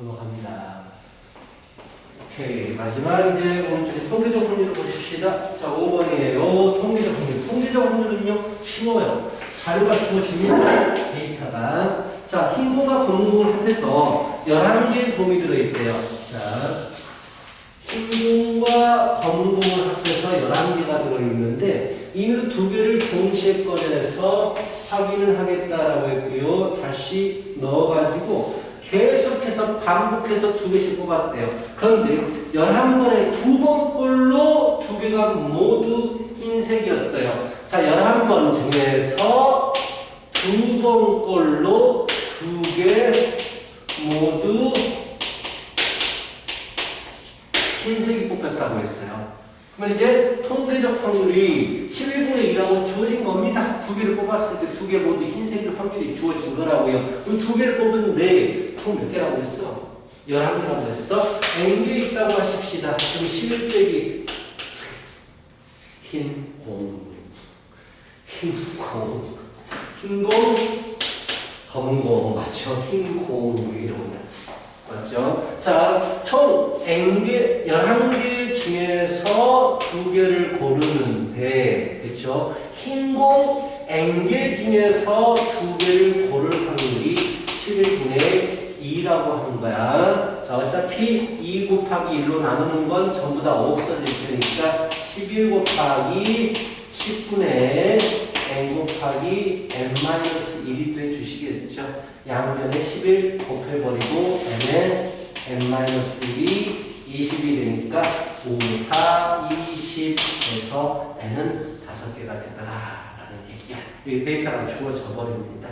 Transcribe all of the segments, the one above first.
넘어갑니다. 오케이. 마지막 이제 오른쪽에 통계적 확률을 보십시다. 자, 5번이에요. 통계적 확률. 통계적 확률은요, 쉬워요. 자료가 주어집니다. 데이터가. 자, 흰고가 검은공을 합해서 11개의 곰이 들어있대요. 자, 흰공과 검은공을 합해서 11개가 들어있는데, 임의로 2개를 동시에 꺼내서 확인을 하겠다라고 했고요. 다시 넣어가지고, 계속해서 반복해서 2개씩 뽑았대요. 그런데 11번에 2번 꼴로 2개가 모두 흰색이었어요. 자, 11번 중에서 2번 꼴로 2개 모두 흰색이 뽑혔다고 했어요. 그러면 이제 통계적 확률이 11분의 2라고 주어진 겁니다. 2개를 뽑았을 때 2개 모두 흰색일 확률이 주어진 거라고요. 그럼 2개를 뽑았는데 총 몇 개라고 했어? 11개라고 했어? N개 있다고 하십시다. 그럼 11 빼기 흰공, 검은공 맞죠? 흰공 이런 거 맞죠? 자, 총 N개, 11개 중에서 2개를 고르는데, 그렇죠? 흰공 N개 중에서 2개를 고를 확률이 11분의 2라고 하는 거야. 자, 어차피 2 곱하기 1로 나누는 건 전부 다 없어질 테니까 11 곱하기 10분의 n 곱하기 n-1이 돼 주시겠죠. 양변에 11 곱해버리고 n에 n-1이 20이 되니까 5, 4, 20에서 n은 5개가 되더라라는 얘기야. 이게 데이터가 주어져 버립니다.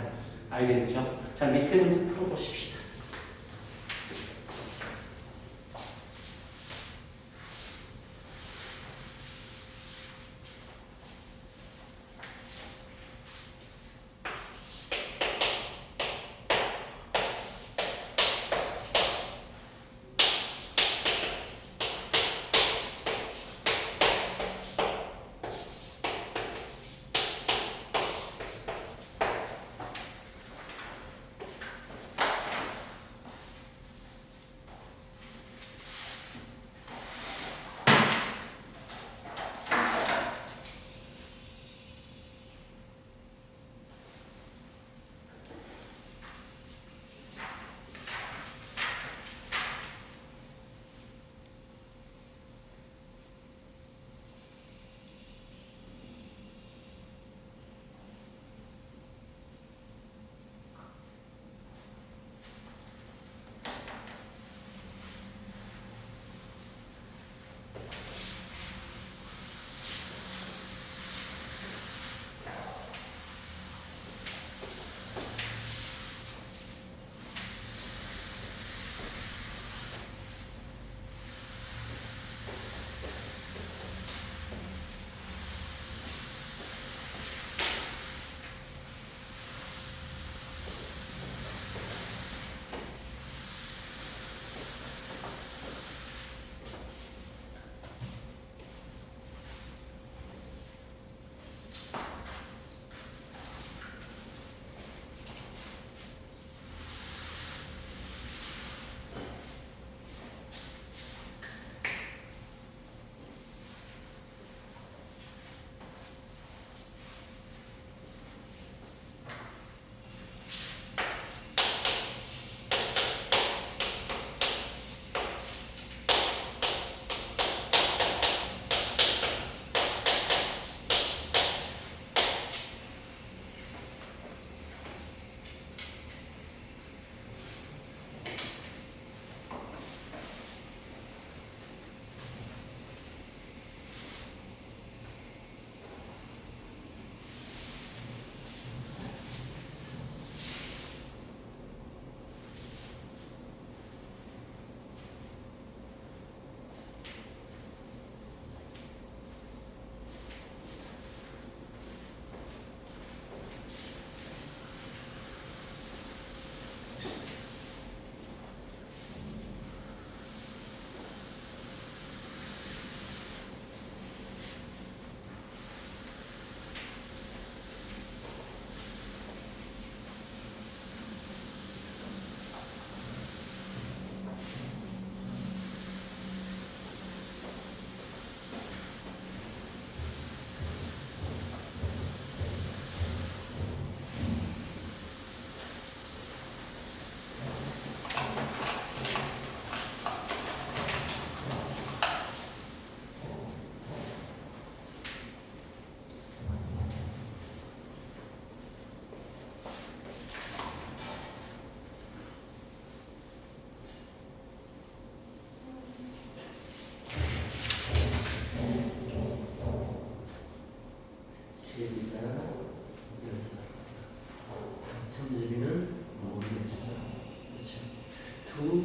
알겠죠? 자, 밑에 문제 풀어보십시다.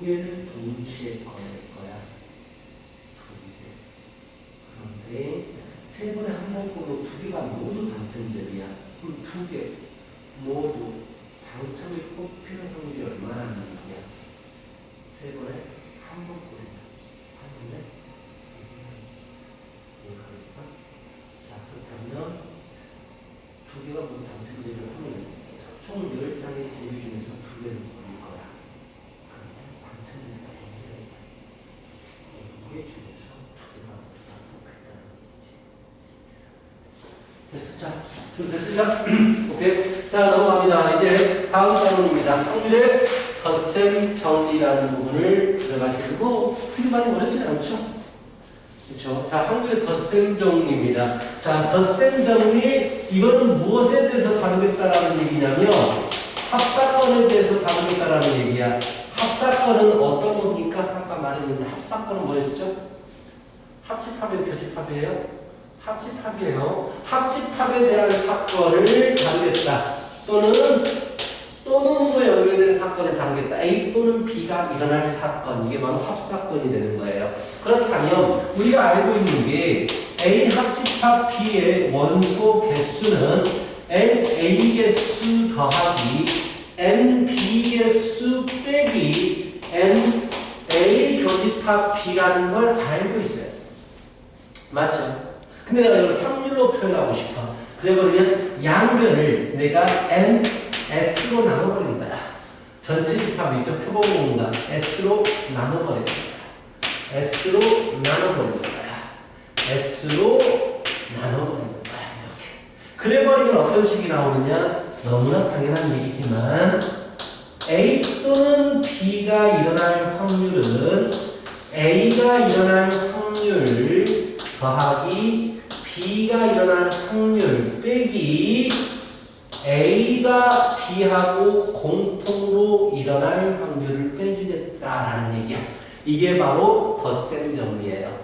개를 동시에 꺼낼 거야. 두 개. 그런데 세 번에 한 번 꼬고 두 개가 모두 당첨점이야. 그럼 두 개 모두 당첨이 뽑히는 확률이 얼마나 되느냐? 세 번에 한 번 꼬린다. 3분의 1. 이해가겠어? 자, 그렇다면 두 개가 모두 당첨점을 하면 총 10장의 제비 중에서 두 개를 고를 거야. 그런데 당첨점이 언제가 있다? 10개 중에서 두 개가 모두 다 뽑혔다는 얘기지. 됐어? 자, 좀 됐으죠? 오케이. 자, 넘어갑니다. 이제 다음 단원입니다. 확률의 덧셈 정리라는 부분을 들어가시고, 그리 많이 어렵지 않죠? 그렇죠? 자, 확률의 덧셈 정리입니다. 자, 덧셈 정리, 이거는 무엇에 대해서 다루겠다라는 얘기냐면, 합사건에 대해서 다루겠다라는 얘기야. 합사건은 어떤 겁니까? 아까 말했는데, 합사건은 뭐였죠? 합집합이에요? 교집합이에요? 합집합이에요. 합집합에 대한 사건을 다루겠다. 또는 또는으로 연결된 사건을 다루겠다. A 또는 B가 일어날 사건. 이게 바로 합사건이 되는 거예요. 그렇다면 우리가 알고 있는 게 A 합집합 B의 원소 개수는 NA 개수 더하기 NB 개수 빼기 NA 교집합 B라는 걸 알고 있어요. 맞죠? 근데 내가 이걸 확률로 표현하고 싶어. 그래버리면 양변을 내가 S로 나눠버리는 거야. 전체 집합이죠. 표본공간 S로 나눠버리는 거야. S로 나눠버리는 거야. S로 나눠버리는 거야. 이렇게. 그래버리면 어떤 식이 나오느냐? 너무나 당연한 얘기지만 A 또는 B가 일어날 확률은 A가 일어날 확률 더하기 B가 일어날 확률 빼기 A가 B하고 공통으로 일어날 확률을 빼주겠다라는 얘기야. 이게 바로 덧셈 정리예요.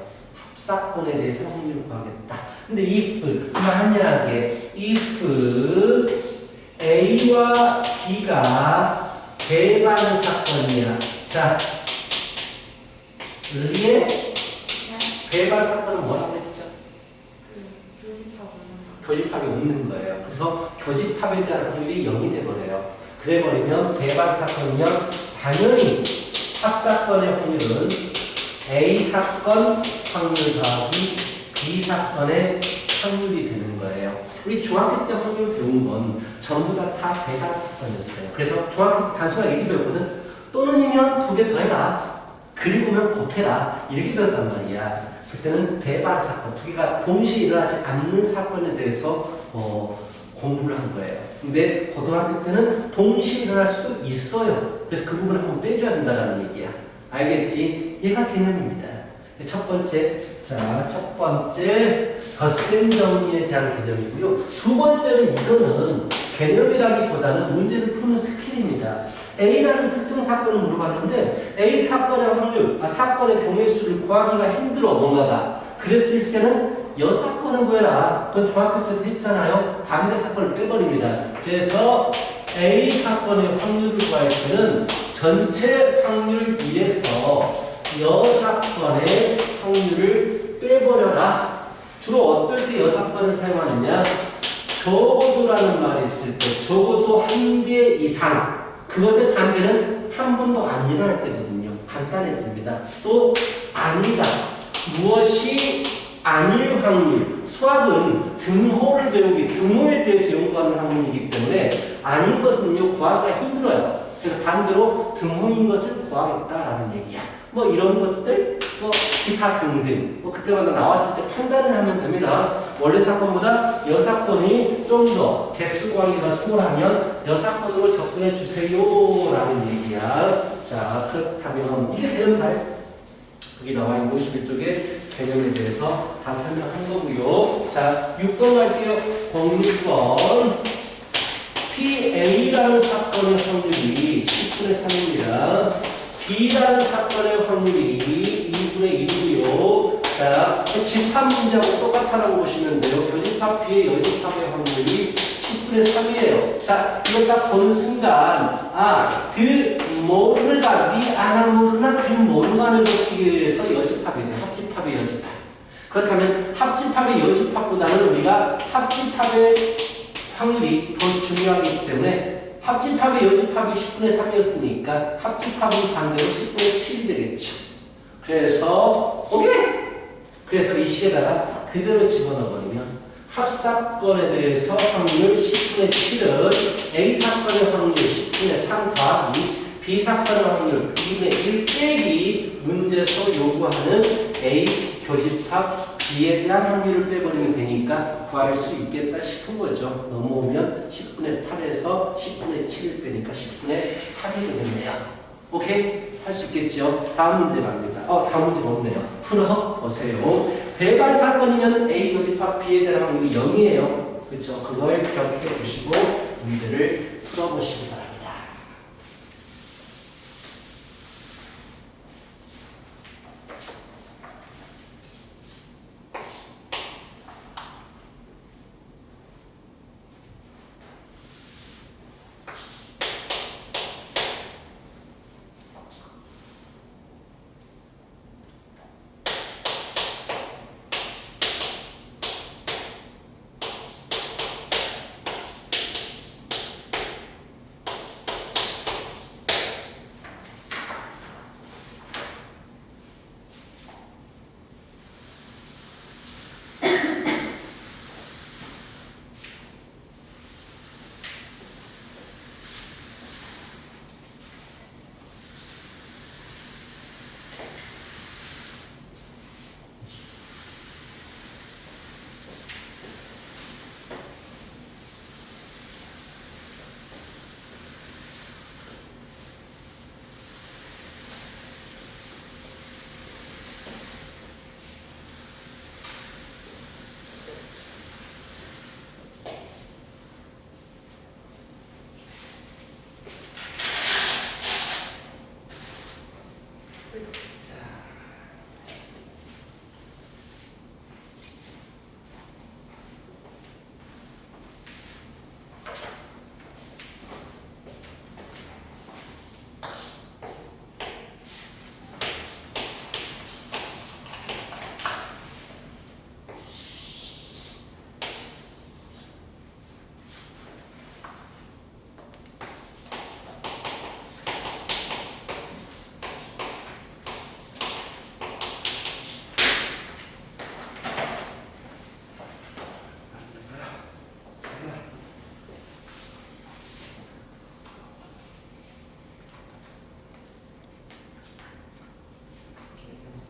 합사건에 대해서 확률을 구하겠다. 근데 if, 만약에 if A와 B가 배반 사건이야. 자, 여기에 배반 사건은 뭐라고 했죠? 교집합이 없는 거예요. 그래서 교집합에 대한 확률이 0이 돼버려요. 그래버리면 배반 사건이면 당연히 합사건의 확률은 A 사건 확률 더하기 B 사건의 확률이 되는 거예요. 우리 중학교 때 확률 배운 건 전부 다 배반 사건이었어요. 그래서 중학교 때 단수가 이렇게 배웠거든. 또는이면 두 개 더해라. 그리고면 곱해라. 이렇게 배웠단 말이야. 그때는 배반 사건, 두 개가 동시에 일어나지 않는 사건에 대해서 공부를 한 거예요. 근데 고등학교 때는 동시에 일어날 수도 있어요. 그래서 그 부분을 한번 빼줘야 된다는 얘기야. 알겠지? 얘가 개념입니다. 첫 번째, 자, 첫 번째 덧셈 정리에 대한 개념이고요. 두 번째는 이거는 개념이라기보다는 문제를 푸는 스킬입니다. A라는 특정 사건을 물어봤는데 A 사건의 확률, 사건의 경우의 수를 구하기가 힘들어 뭔가가. 그랬을 때는 여사건을 구해라. 그건 중학교 때도 했잖아요. 반대 사건을 빼버립니다. 그래서 A 사건의 확률을 구할 때는 전체 확률 1에서 여사건의 확률을 빼버려라. 주로 어떨 때 여사건을 사용하느냐? 적어도라는 말이 있을 때 적어도 한 개 이상. 그것의 반대는 한 번도 안 일어날 때거든요. 간단해집니다. 또 아니다. 무엇이 아닐 확률. 수학은 등호를 배우기, 등호에 대해서 연구하는 학문이기 때문에 아닌 것은요 구하기가 힘들어요. 그래서 반대로 등호인 것을 구하겠다라는 얘기야. 뭐 이런 것들, 뭐 기타 등등, 뭐 그때마다 나왔을 때 판단을 하면 됩니다. 원래 사건보다 여사건이 좀 더 개수 구하기가 수월하면 여사건으로 접근해 주세요라는 얘기야. 자, 그렇다면 이게 개념 다요. 여기 나와 있는 51쪽의 개념에 대해서 다 설명한 거고요. 자, 6번 갈게요. 06번. PA라는 사건의 확률이 10분의 3입니다. B라는 사건의 확률이 2분의 1이고요. 자, 집합 문제하고 똑같다고 보시면 돼요. 교집합 B의 여집합의 확률이 10분의 3이에요. 자, 이걸 딱 보는 순간, 그 모르가 니 아나 모르나 그 모르가는 법칙에 의해서 여집합이 돼. 합집합의 여집합. 그렇다면 합집합의 여집합보다는 우리가 합집합의 확률이 더 중요하기 때문에 합집합의 여집합이 10분의 3이었으니까 합집합은 반대로 10분의 7이 되겠죠. 그래서 오케이! 그래서 이 식에다가 그대로 집어넣어버리면 합사건에 대해서 확률 10분의 7은 A사건의 확률 10분의 3 더하기 B사건의 확률 2분의 1 빼기 문제에서 요구하는 A 교집합 B에 대한 확률을 빼버리면 되니까 구할 수 있겠다 싶은 거죠. 넘어오면 10분의 8에서 10분의 7을 빼니까 10분의 3이 되겠네요. 오케이? 할 수 있겠죠? 다음 문제 갑니다. 다음 문제 없네요. 풀어보세요. 배반 사건이면 A 교집합 B에 대한 확률이 0이에요. 그렇죠? 그걸 기억해 보시고 문제를 풀어보시기 바랍니다.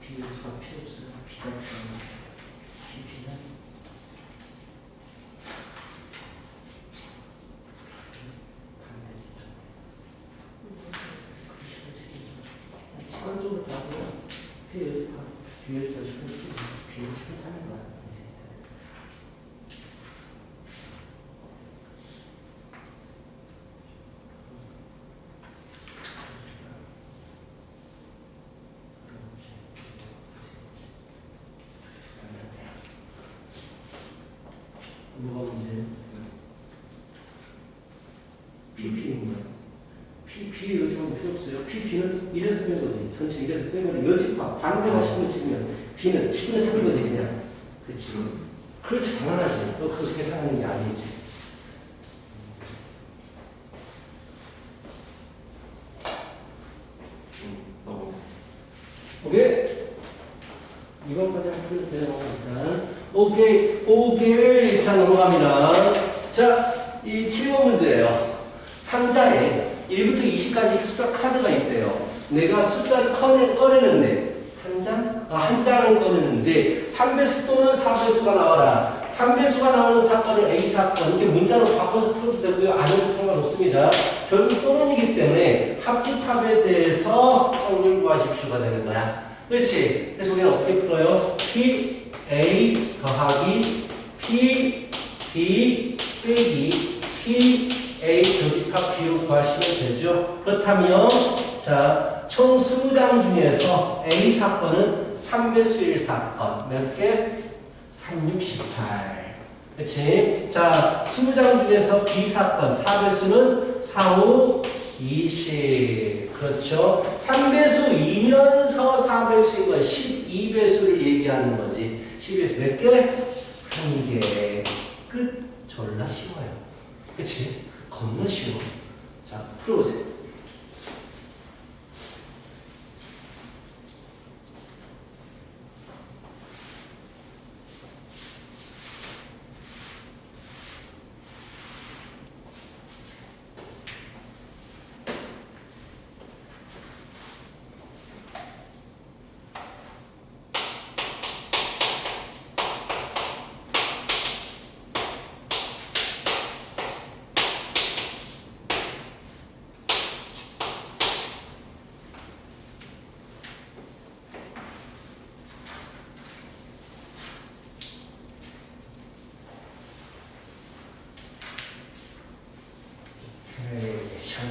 B가 필요 없어요. B가 없어요. B는 직관적으로 다 하고요. B를 더 주면 B를 사는 거야. 뭐가 문제예요? PP인 거야. PP 여집합은 필요 없어요. PP는 1에서 빼는 거지. 전체 1에서 빼면 여집합 반대가 10분의 7이면 B는 10분의 3인 거지 그냥. 그렇지. 그렇지 당연하지. 너 그거 계산하는 게 아니지. 오케이? 이것까지 하면 되는 오케이, 오케이. 자, 넘어갑니다. 자, 이 7번 문제예요. 상자에 1부터 20까지 숫자 카드가 있대요. 내가 숫자를 꺼내는데, 한 장을 꺼내는데, 3배수 또는 4배수가 나와라. 3배수가 나오는 사건을 A사건, 이렇게 문자로 바꿔서 풀어도 되고요. 안 해도 상관없습니다. 결국 또는이기 때문에 합집합에 대해서 확률 구하십시오가 되는 거야. 그렇지? 그래서 우리는 어떻게 풀어요? P, A 더하기 P, B 빼기 P, A 교집합 비율 구하시면 되죠. 그렇다면 자, 총 20장 중에서 A 사건은 3배수 1사건 몇 개? 3, 6, 18 그렇지? 자, 20장 중에서 B 사건 4배수는 4, 5, 20 그렇죠. 3배수이면서 4배수인 건 12배수를 얘기하는 거지. 12배수 몇 개? 한 개. 끝. 졸라 쉬워요. 그치? 겁나 쉬워. 자, 풀어보세요.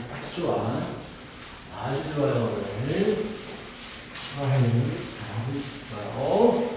딱 좋아. 아주 좋아요, 오늘. 잘하고 있어요.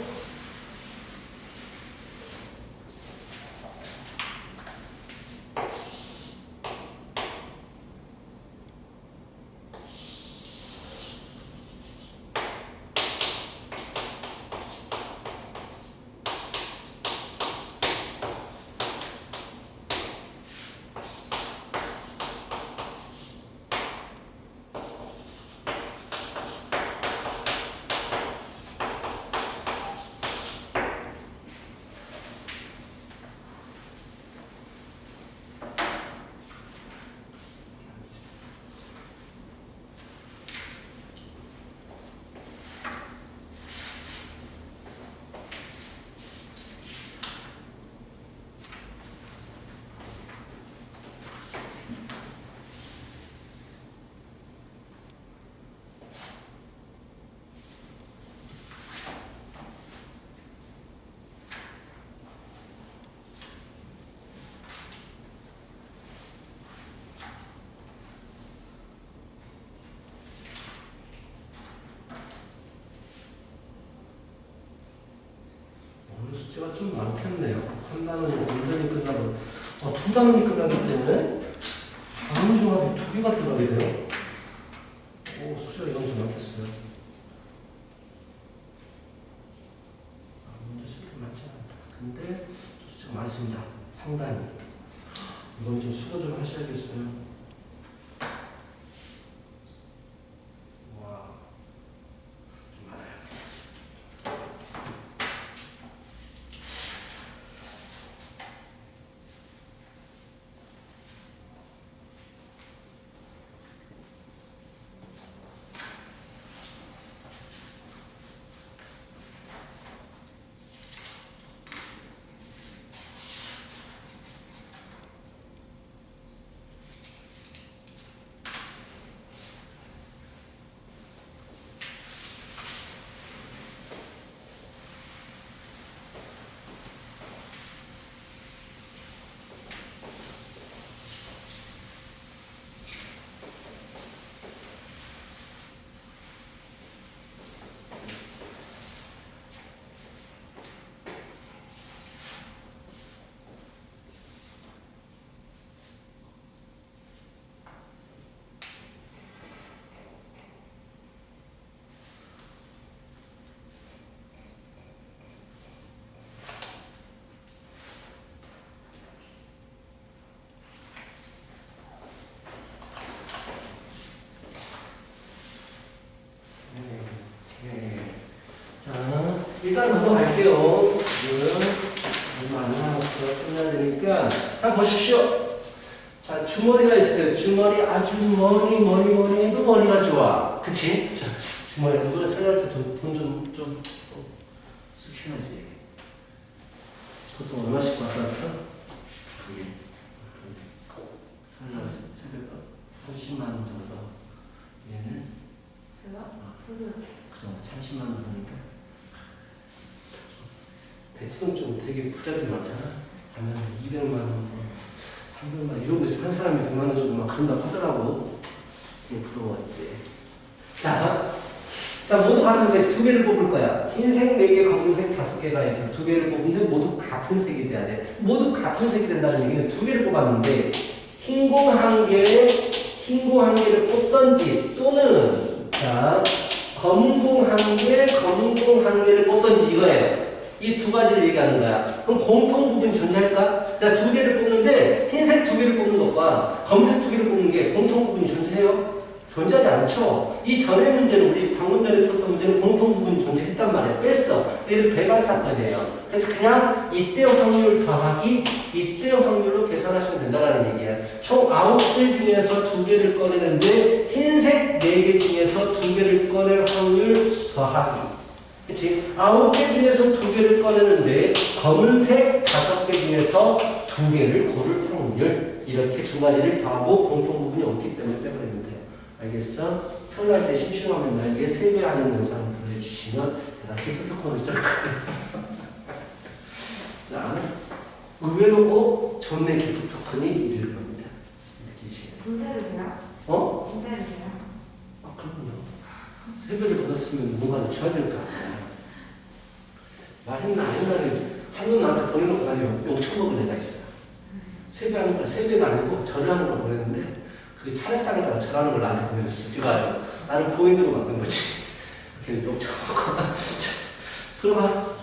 숙제가 좀 많겠네요. 한 단원이 완전히 끝나고, 두 단원이 끝나기 때문에 다음 조합이 두 개가 들어가게 돼요. 숙제가 이건 좀 많겠어요. 문제 수가 많지 않다. 근데 숙제가 많습니다. 상당히. 이건 좀 수고 좀 하셔야겠어요. 일단 넘어갈게요. 지금 얼마 안 남았어. 끝나야 되니까. 자, 보십시오. 자, 주머니가 있어요. 주머니 아주 머리 해도 머리가 좋아. 그치? 자, 주머니 그거 생각할 때 돈 좀 쓰셔야지. 보통 얼마씩 받았어? 새벽 30만 원 정도. 얘는? 제가? 그럼 30만 원 더니까. 대치동 좀 되게 부자들 많잖아. 가면 200만 원, 300만 원 이러고 있어. 한 사람이 100만 원 정도 막 그런다고 하더라고. 되게 부러웠지. 자, 모두 같은 색 두 개를 뽑을 거야. 흰색 4개, 검은색 5개가 있어. 두 개를 뽑는데 모두 같은 색이 돼야 돼. 모두 같은 색이 된다는 얘기는 두 개를 뽑았는데 흰 공 1개, 흰 공 한 개를 뽑던지 또는 자 검은 공 한 개, 검은 공 한 개를 뽑던지 이거예요. 이 두 가지를 얘기하는 거야. 그럼 공통 부분이 존재할까? 자, 두 개를 뽑는데 흰색 두 개를 뽑는 것과 검은색 두 개를 뽑는 게 공통 부분이 존재해요? 존재하지 않죠. 이 전의 문제는 우리 방금 전에 풀었던 문제는 공통 부분이 존재했단 말이에요. 뺐어. 얘를 배갈 사건이에요. 그래서 그냥 이때 확률 더하기 이때 확률로 계산하시면 된다는 얘기예요. 총 9개 중에서 2개를 꺼내는데 흰색 4개 중에서 2개를 꺼낼 확률 더하기. 그치? 9개 중에서 2개를 꺼내는데 검은색 5개 중에서 2개를 고를 확률. 이렇게 두 가지를 더하고 공통 부분이 없기 때문에 빼버리면 돼요. 알겠어? 설날 때 심심하면 나에게 세배하는 영상을 보내주시면 제가 기프트콘을 쓸 거예요. 자, 의외로 좋네 기프트콘이 이럴 겁니다. 진짜로 돼요? 어? 진짜로 돼요? 아, 그럼요. 세배를 받았으면 뭔가를 줘야 될 거 아니야. 말했나 안 했나는 한눈 나한테 보내는 거 아니에요. 욕처먹은 애가 있어요. 세배하는 걸 세배가 아니고 절하는 걸 보냈는데 그 차례상에다가 절하는 걸 나한테 보내줬어. 그래가지고 나는 고인으로 만든 거지. 이렇게 욕처먹고 들어봐.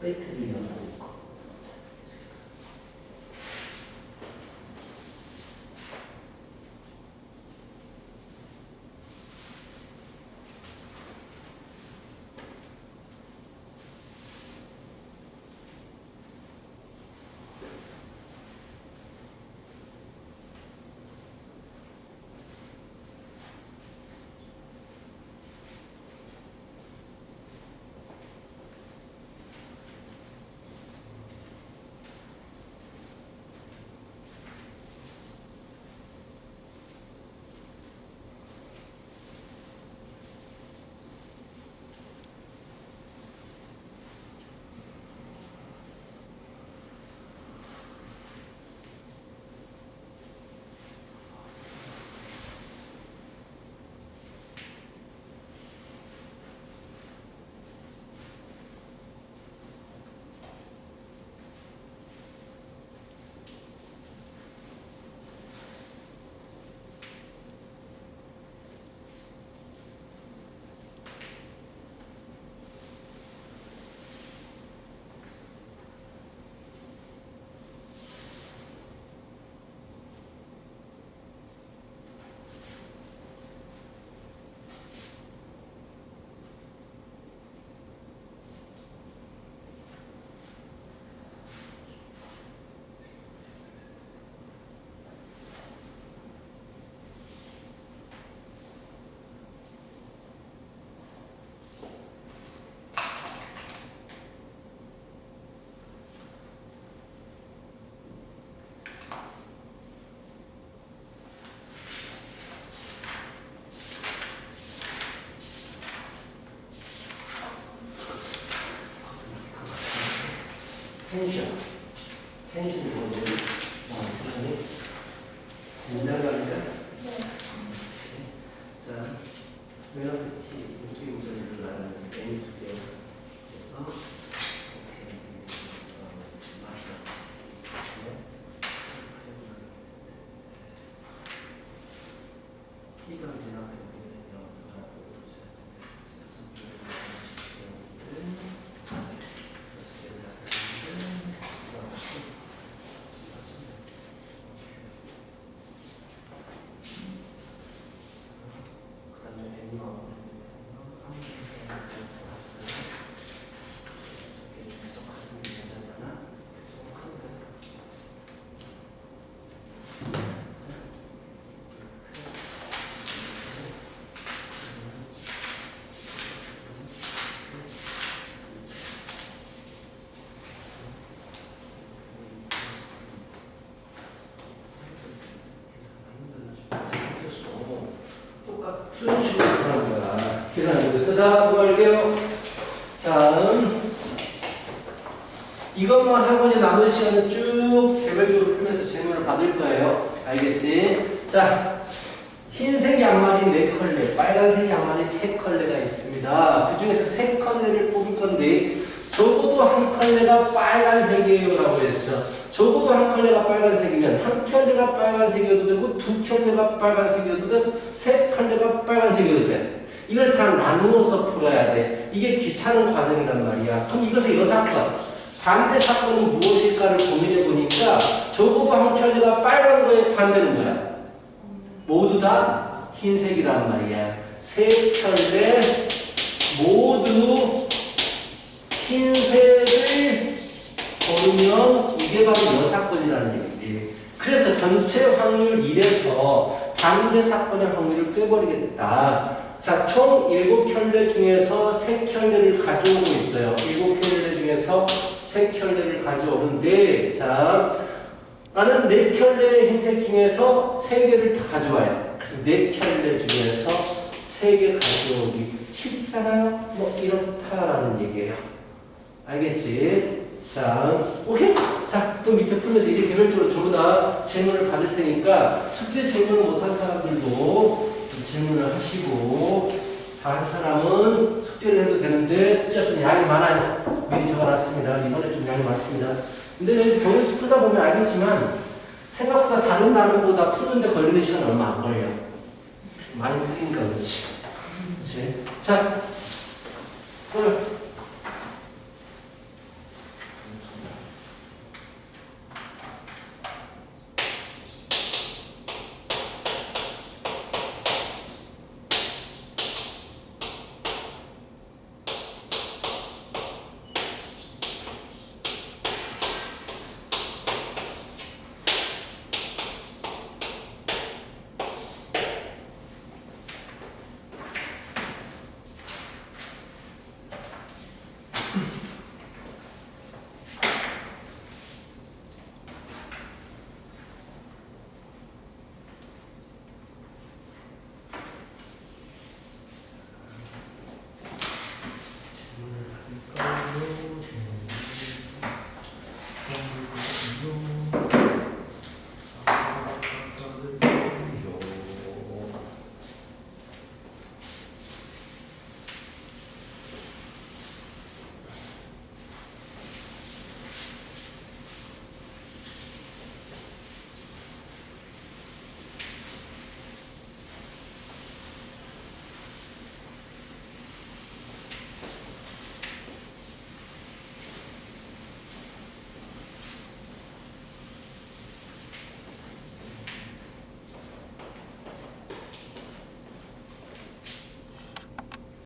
페이크를 연구하고 있고. 텐션이 뭐지? 텐션이 긴장감이야? 네. 자, 멜로디 여기 우선을 나는 N 두 개. 그래서 오케이. 맞아. 네. C가 지나가요. 똑같은 식으로 계산하는 거야. 계산하고 있어. 자, 그거 할게요. 자, 이것만 하고 이제 남은 시간은 쭉 개별적으로 풀면서 질문을 받을 거예요. 알겠지? 자, 흰색 양말이 4컬레, 빨간색 양말이 3컬레가 있습니다. 그 중에서 3컬레를 뽑을 건데, 적어도 한 컬레가 빨간색이에요. 라고 했어. 적어도 한 컬레가 빨간색이면 한 컬레가 빨간색이어도 되고 2컬레가 빨간색이어도 되고 3컬레가 빨간색이어도 돼. 이걸 다 나누어서 풀어야 돼. 이게 귀찮은 과정이란 말이야. 그럼 이것의 여사건, 반대 사건은 무엇일까를 고민해 보니까 적어도 한 컬레가 빨간 거에 반대는 뭐야? 모두 다 흰색이란 말이야. 3켤레 모두 흰색을 고르면 이게 바로 여사건이라는 얘기지. 그래서 전체 확률 1에서 반대 사건의 확률을 빼버리겠다. 자, 총 7켤레 중에서 3켤레를 가져오고 있어요. 7켤레 중에서 3켤레를 가져오는데, 자, 나는 4켤레 흰색 중에서 3개를 다 가져와요. 그래서 4켤레 중에서 3개 가져오기 쉽잖아요. 뭐 이렇다라는 얘기예요. 알겠지? 자, 오케이? 자, 또 밑에 풀면서 이제 개별적으로 전부 다 질문을 받을 테니까 숙제 질문을 못한 사람들도 질문을 하시고, 다 한 사람은 숙제를 해도 되는데 숙제가 좀 양이 많아요. 미리 적어놨습니다. 이번에 좀 양이 많습니다. 근데 병원에서 풀다 보면 알겠지만 생각보다 다른 단어보다 푸는데 걸리는 시간 얼마 안 걸려. 많이 틀리니까 그렇지. 그렇지. 자, 오늘